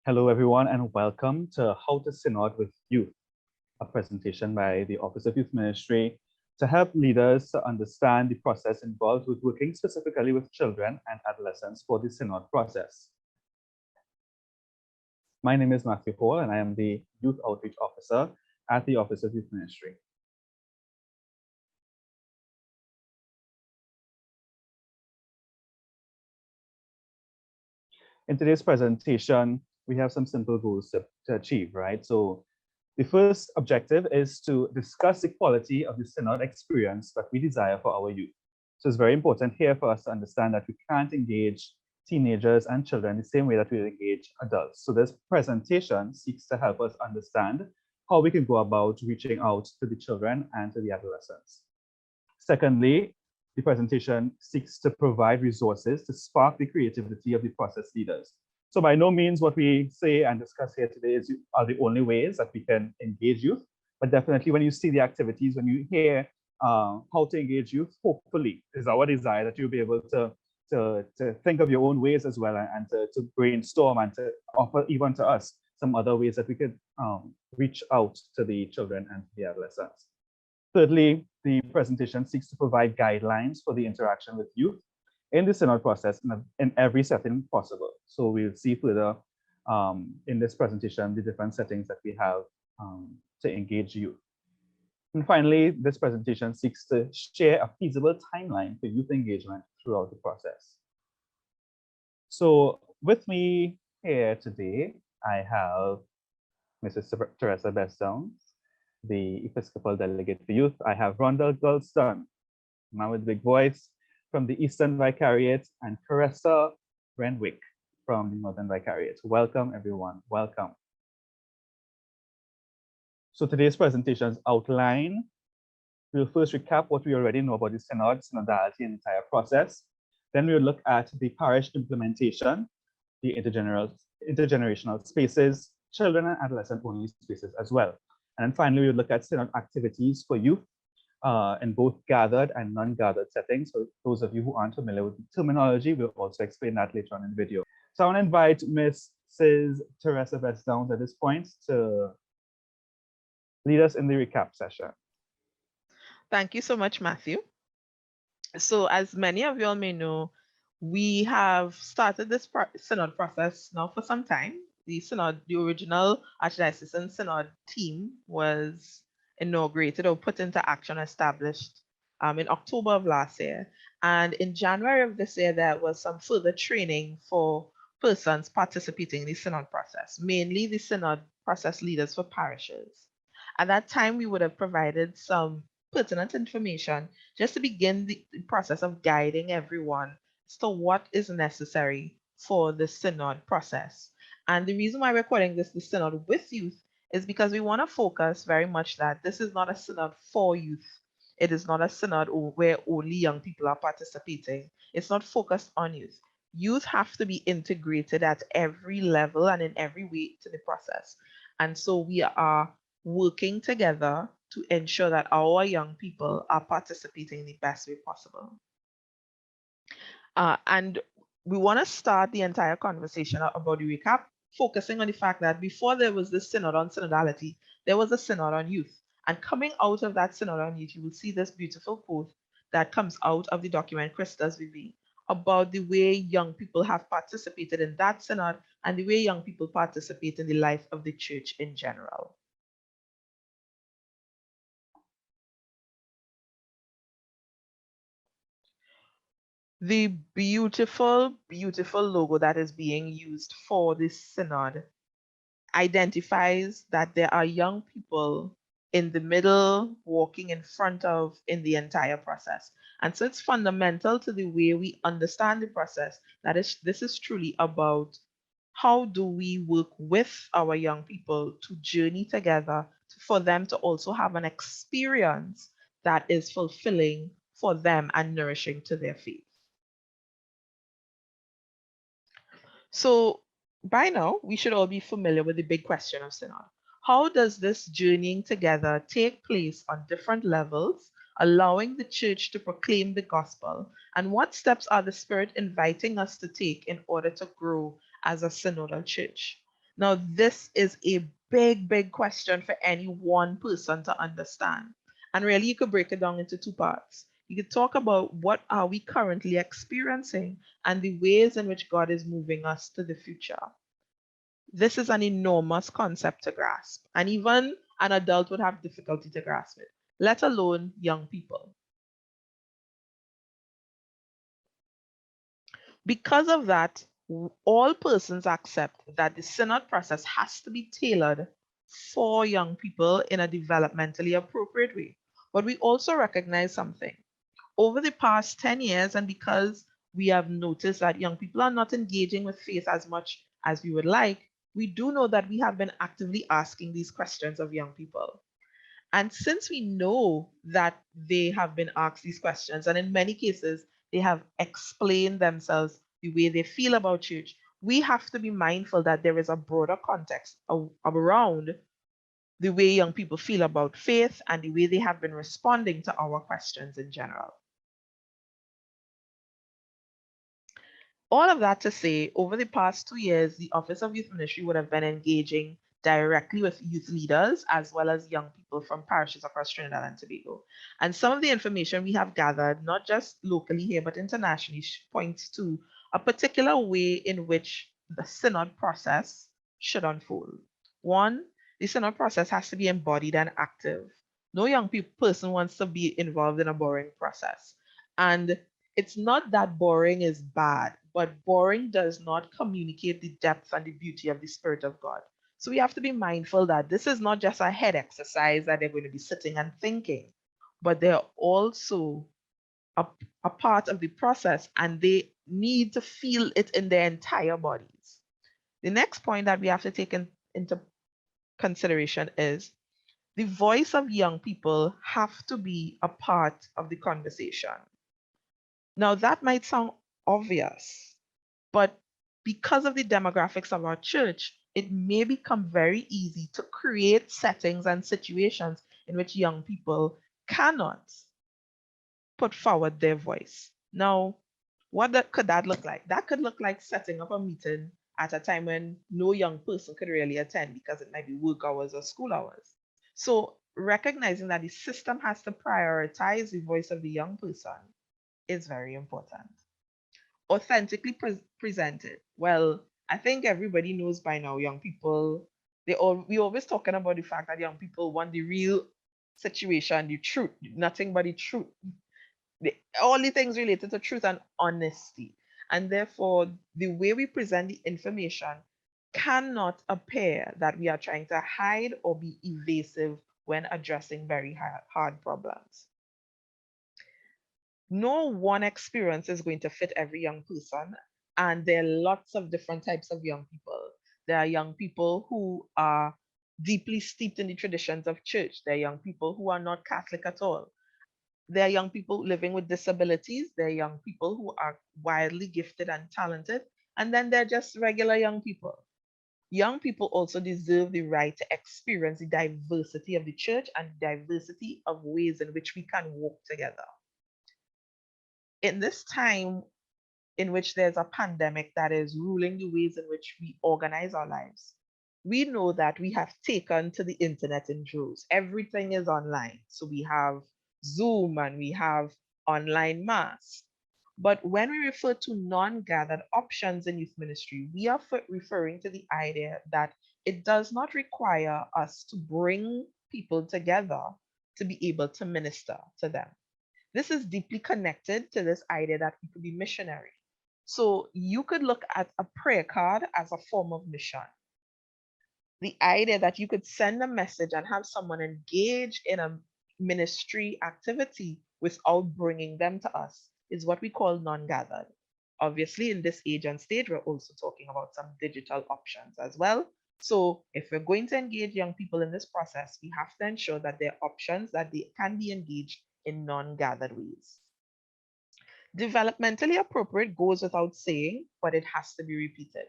Hello, everyone, and welcome to How to Synod with Youth, a presentation by the Office of Youth Ministry to help leaders to understand the process involved with working specifically with children and adolescents for the Synod process. My name is Matthew Hall, and I am the Youth Outreach Officer at the Office of Youth Ministry. In today's presentation, we have some simple goals to achieve, right? So the first objective is to discuss the quality of the Synod experience that we desire for our youth. So it's very important here for us to understand that we can't engage teenagers and children the same way that we engage adults. So this presentation seeks to help us understand how we can go about reaching out to the children and to the adolescents. Secondly, the presentation seeks to provide resources to spark the creativity of the process leaders. So by no means what we say and discuss here today are the only ways that we can engage youth, but definitely when you see the activities, when you hear how to engage youth, hopefully is our desire that you'll be able to think of your own ways as well and to brainstorm and to offer even to us some other ways that we could reach out to the children and the adolescents. Thirdly, the presentation seeks to provide guidelines for the interaction with youth in the Synod process in every setting possible. So we'll see further in this presentation the different settings that we have to engage youth. And finally, this presentation seeks to share a feasible timeline for youth engagement throughout the process. So with me here today, I have Mrs. Teresa Bestowns, the Episcopal Delegate for Youth. I have Rondell Gulston, man with big voice, from the Eastern Vicariate, and Caressa Renwick from the Northern Vicariate. Welcome, everyone. Welcome. So today's presentations outline. We'll first recap what we already know about the Synod, Synodality, and the entire process. Then we'll look at the parish implementation, the intergenerational spaces, children and adolescent-only spaces as well. And then finally, we'll look at Synod activities for youth in both gathered and non-gathered settings. So those of you who aren't familiar with the terminology, we'll also explain that later on in the video. So I want to invite Mrs. Teresa Bestowns at this point to lead us in the recap session. Thank you so much, Matthew. So as many of you all may know, we have started this Synod process now for some time. The Synod, the original Archdiocesan Synod team was inaugurated or put into action, established in October of last year. And in January of this year, there was some further training for persons participating in the Synod process, mainly the Synod process leaders for parishes. At that time, we would have provided some pertinent information just to begin the process of guiding everyone as to what is necessary for the Synod process. And the reason why we're calling this the Synod with youth is because we want to focus very much that this is not a Synod for youth. It is not a Synod where only young people are participating. It's not focused on youth. Youth have to be integrated at every level and in every way to the process. And so we are working together to ensure that our young people are participating in the best way possible. And we want to start the entire conversation about the recap, focusing on the fact that before there was this Synod on Synodality, there was a Synod on Youth. And coming out of that Synod on Youth, you will see this beautiful quote that comes out of the document Christus Vivi about the way young people have participated in that Synod and the way young people participate in the life of the church in general. The beautiful, beautiful logo that is being used for this Synod identifies that there are young people in the middle, walking in front of in the entire process. And so it's fundamental to the way we understand the process that this is truly about how do we work with our young people to journey together for them to also have an experience that is fulfilling for them and nourishing to their faith. So by now, we should all be familiar with the big question of Synod. How does this journeying together take place on different levels, allowing the church to proclaim the gospel? And what steps are the Spirit inviting us to take in order to grow as a synodal church? Now, this is a big, big question for any one person to understand. And really, you could break it down into two parts. You could talk about what are we currently experiencing and the ways in which God is moving us to the future. This is an enormous concept to grasp, and even an adult would have difficulty to grasp it, let alone young people. Because of that, all persons accept that the synod process has to be tailored for young people in a developmentally appropriate way. But we also recognize something. Over the past 10 years, and because we have noticed that young people are not engaging with faith as much as we would like, we do know that we have been actively asking these questions of young people. And since we know that they have been asked these questions, and in many cases, they have explained themselves the way they feel about church, we have to be mindful that there is a broader context around the way young people feel about faith and the way they have been responding to our questions in general. All of that to say, over the past 2 years, the Office of Youth Ministry would have been engaging directly with youth leaders as well as young people from parishes across Trinidad and Tobago. And some of the information we have gathered, not just locally here, but internationally, points to a particular way in which the synod process should unfold. One, the synod process has to be embodied and active. No young person wants to be involved in a boring process. And it's not that boring is bad, but boring does not communicate the depth and the beauty of the Spirit of God. So we have to be mindful that this is not just a head exercise that they're going to be sitting and thinking, but they're also a, a part of the process and they need to feel it in their entire bodies. The next point that we have to take into consideration is the voice of young people have to be a part of the conversation. Now, that might sound obvious, but because of the demographics of our church, it may become very easy to create settings and situations in which young people cannot put forward their voice. Now, could that look like? That could look like setting up a meeting at a time when no young person could really attend because it might be work hours or school hours. So, recognizing that the system has to prioritize the voice of the young person is very important. Authentically presented. Well, I think everybody knows by now, young people, we always talking about the fact that young people want the real situation, the truth, nothing but the truth. All the things related to truth and honesty. And therefore, the way we present the information cannot appear that we are trying to hide or be evasive when addressing very hard problems. No one experience is going to fit every young person, and there are lots of different types of young people. There are young people who are deeply steeped in the traditions of church. There are young people who are not Catholic at all. There are young people living with disabilities. There are young people who are wildly gifted and talented. And then there are just regular young people. Young people also deserve the right to experience the diversity of the church and diversity of ways in which we can work together. In this time in which there's a pandemic that is ruling the ways in which we organize our lives, we know that we have taken to the internet in droves. Everything is online. So we have Zoom and we have online mass. But when we refer to non-gathered options in youth ministry, we are referring to the idea that it does not require us to bring people together to be able to minister to them. This is deeply connected to this idea that we could be missionary. So you could look at a prayer card as a form of mission. The idea that you could send a message and have someone engage in a ministry activity without bringing them to us is what we call non-gathered. Obviously, in this age and stage, we're also talking about some digital options as well. So if we're going to engage young people in this process, we have to ensure that there are options that they can be engaged in non-gathered ways. Developmentally appropriate goes without saying, but it has to be repeated.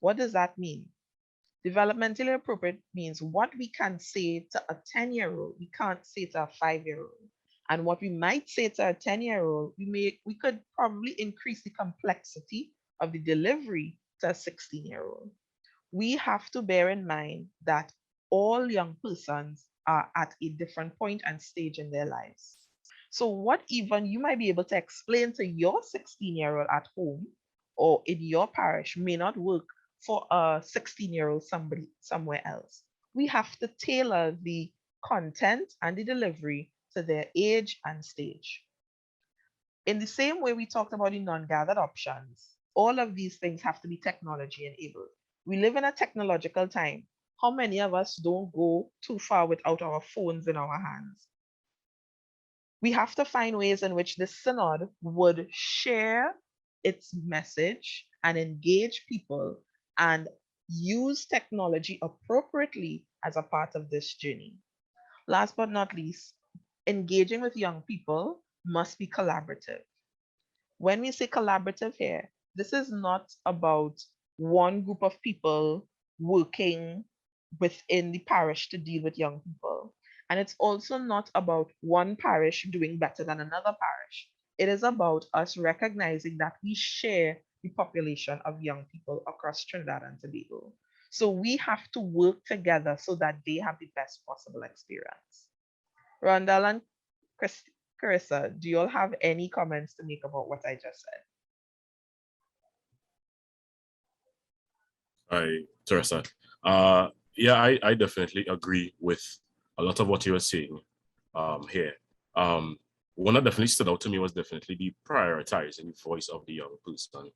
What does that mean? Developmentally appropriate means what we can say to a 10-year-old, we can't say to a 5-year-old. And what we might say to a 10-year-old, we could probably increase the complexity of the delivery to a 16-year-old. we have to bear in mind that all young persons are at a different point and stage in their lives. So, what even you might be able to explain to your 16-year-old at home or in your parish may not work for a 16-year-old somebody somewhere else. We have to tailor the content and the delivery to their age and stage. In the same way we talked about the non-gathered options, all of these things have to be technology enabled. We live in a technological time. How many of us don't go too far without our phones in our hands? We have to find ways in which the synod would share its message and engage people and use technology appropriately as a part of this journey. Last but not least, engaging with young people must be collaborative. When we say collaborative here, this is not about one group of people working within the parish to deal with young people. And it's also not about one parish doing better than another parish. It is about us recognizing that we share the population of young people across Trinidad and Tobago. So we have to work together so that they have the best possible experience. Rondell and Carissa, do you all have any comments to make about what I just said? Hi, Teresa. Yeah, I definitely agree with a lot of what you were saying here. One that definitely stood out to me was definitely the prioritizing the voice of the young person.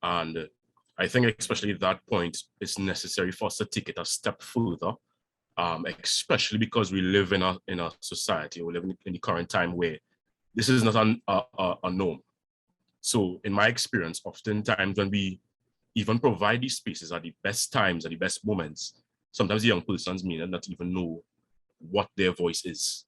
And I think especially at that point, it's necessary for us to take it a step further, especially because we live in a society, we live in the current time where this is not a norm. So in my experience, oftentimes when we even provide these spaces at the best times, at the best moments, sometimes the young persons may not even know what their voice is,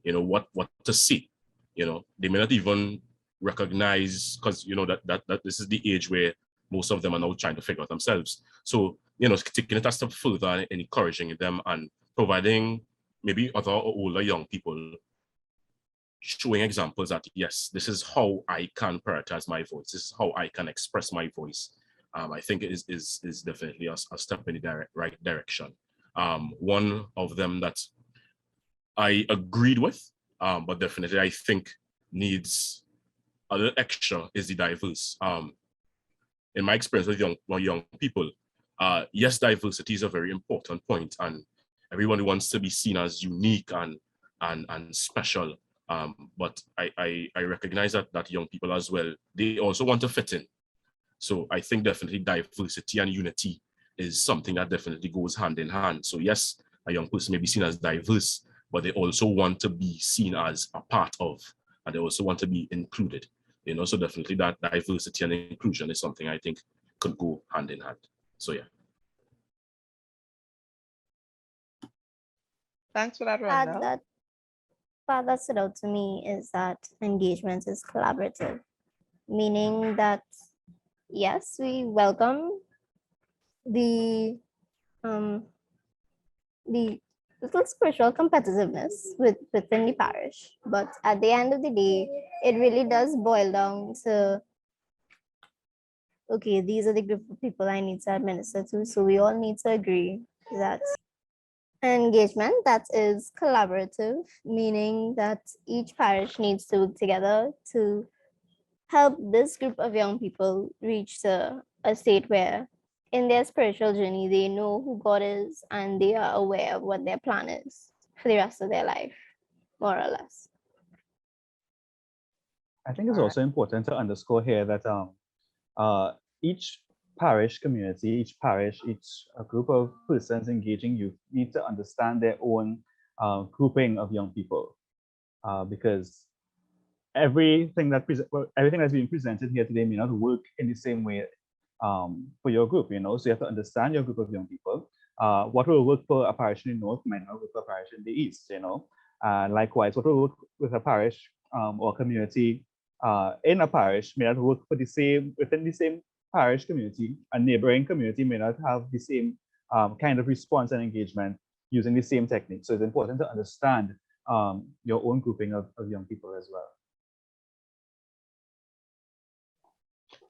what to say. They may not even recognize, because that this is the age where most of them are now trying to figure out themselves. So, taking it a step further and encouraging them and providing maybe other older young people showing examples that, yes, this is how I can prioritize my voice. This is how I can express my voice. I think it is definitely a step in the right direction. One of them that I agreed with, but definitely I think needs a little extra is the diverse. In my experience with young people, yes, diversity is a very important point, and everyone wants to be seen as unique and special. But I recognize that young people as well, they also want to fit in. So I think definitely diversity and unity is something that definitely goes hand in hand. So yes, a young person may be seen as diverse, but they also want to be seen as a part of, and they also want to be included. So definitely that diversity and inclusion is something I think could go hand in hand. So yeah. Thanks for that, Part Rondell. that stood out to me is that engagement is collaborative, meaning that yes, we welcome the little spiritual competitiveness within the parish, but at the end of the day, it really does boil down to, okay, these are the group of people I need to administer to, so we all need to agree that engagement that is collaborative, meaning that each parish needs to work together to help this group of young people reach a state where in their spiritual journey, they know who God is and they are aware of what their plan is for the rest of their life, more or less. I think it's also important to underscore here that each parish community, each parish, each group of persons engaging youth need to understand their own grouping of young people, because everything that's being presented here today may not work in the same way for your group. So you have to understand your group of young people. What will work for a parish in the north might not work for a parish in the east. Likewise, what will work with a parish or community in a parish may not work for within the same parish community. A neighboring community may not have the same kind of response and engagement using the same technique. So it's important to understand your own grouping of young people as well.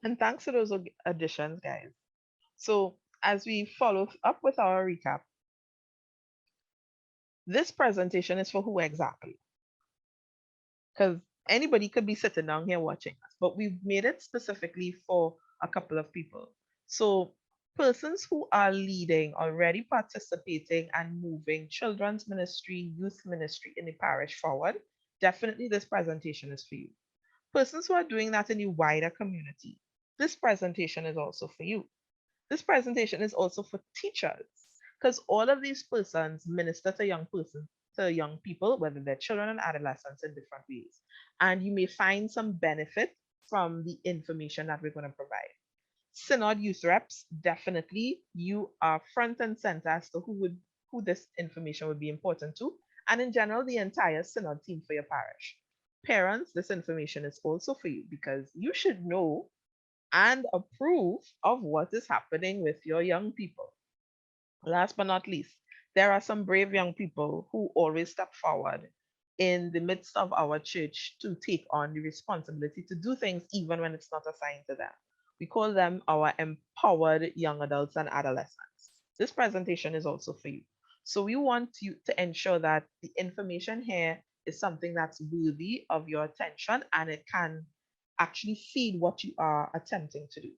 And thanks for those additions, guys. So as we follow up with our recap, this presentation is for who exactly? Because anybody could be sitting down here watching us, but we've made it specifically for a couple of people. So persons who are leading, already participating and moving children's ministry, youth ministry in the parish forward, definitely this presentation is for you. Persons who are doing that in the wider community, this presentation is also for you. This presentation is also for teachers, because all of these persons minister to young people, whether they're children and adolescents, in different ways. And you may find some benefit from the information that we're going to provide. Synod youth reps, definitely you are front and center as to who this information would be important to, and in general, the entire Synod team for your parish. Parents, this information is also for you because you should know and approve of what is happening with your young people. Last but not least, there are some brave young people who always step forward in the midst of our church to take on the responsibility to do things even when it's not assigned to them. We call them our empowered young adults and adolescents. This presentation is also for you. So we want you to ensure that the information here is something that's worthy of your attention and it can actually feed what you are attempting to do.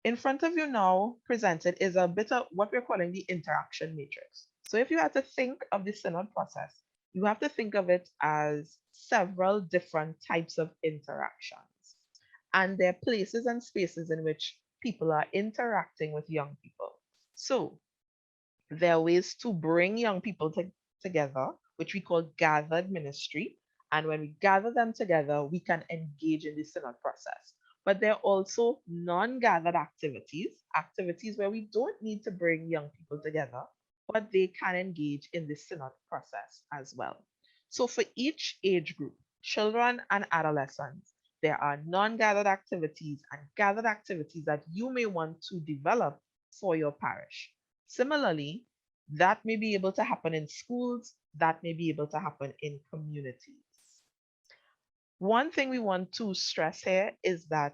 In front of you now presented is a bit of what we're calling the interaction matrix. So if you had to think of the Synod process, you have to think of it as several different types of interactions. And there are places and spaces in which people are interacting with young people. So there are ways to bring young people together, which we call gathered ministry. And when we gather them together, we can engage in the Synod process. But there are also non-gathered activities, activities where we don't need to bring young people together, but they can engage in the Synod process as well. So for each age group, children and adolescents, there are non-gathered activities and gathered activities that you may want to develop for your parish. Similarly, that may be able to happen in schools, that may be able to happen in communities. One thing we want to stress here is that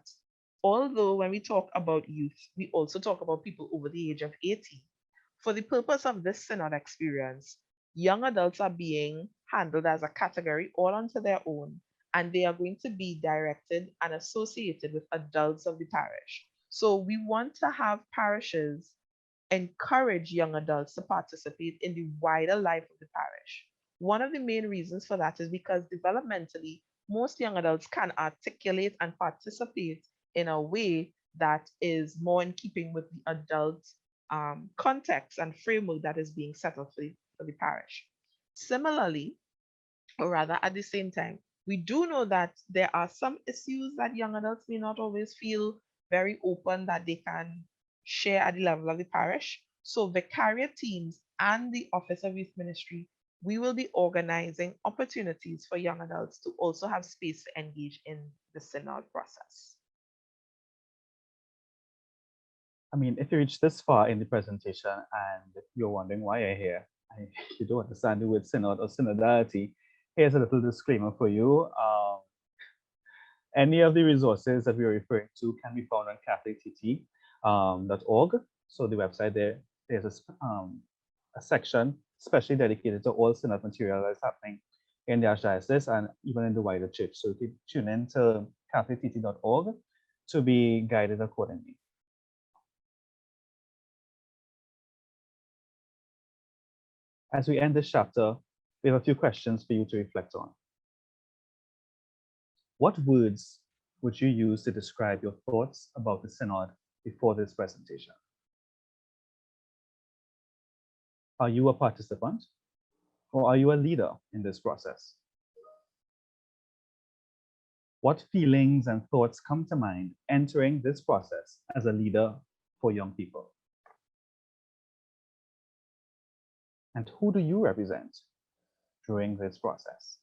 although when we talk about youth, we also talk about people over the age of 18. For the purpose of this Synod experience, young adults are being handled as a category all onto their own, and they are going to be directed and associated with adults of the parish. So we want to have parishes encourage young adults to participate in the wider life of the parish. One of the main reasons for that is because developmentally, most young adults can articulate and participate in a way that is more in keeping with the adult context and framework that is being set up for the parish. Similarly, or rather at the same time, we do know that there are some issues that young adults may not always feel very open that they can share at the level of the parish. So vicariate teams and the Office of Youth Ministry, we will be organizing opportunities for young adults to also have space to engage in the Synod process. I mean, if you reach this far in the presentation and you're wondering why you're here, you don't understand the word Synod or Synodality, here's a little disclaimer for you. Any of the resources that we're referring to can be found on catholictt.org. So the website there's a section especially dedicated to all Synod material that's happening in the Archdiocese and even in the wider church. So you can tune in to catholictt.org to be guided accordingly. As we end this chapter, we have a few questions for you to reflect on. What words would you use to describe your thoughts about the Synod before this presentation? Are you a participant or are you a leader in this process? What feelings and thoughts come to mind entering this process as a leader for young people? And who do you represent during this process?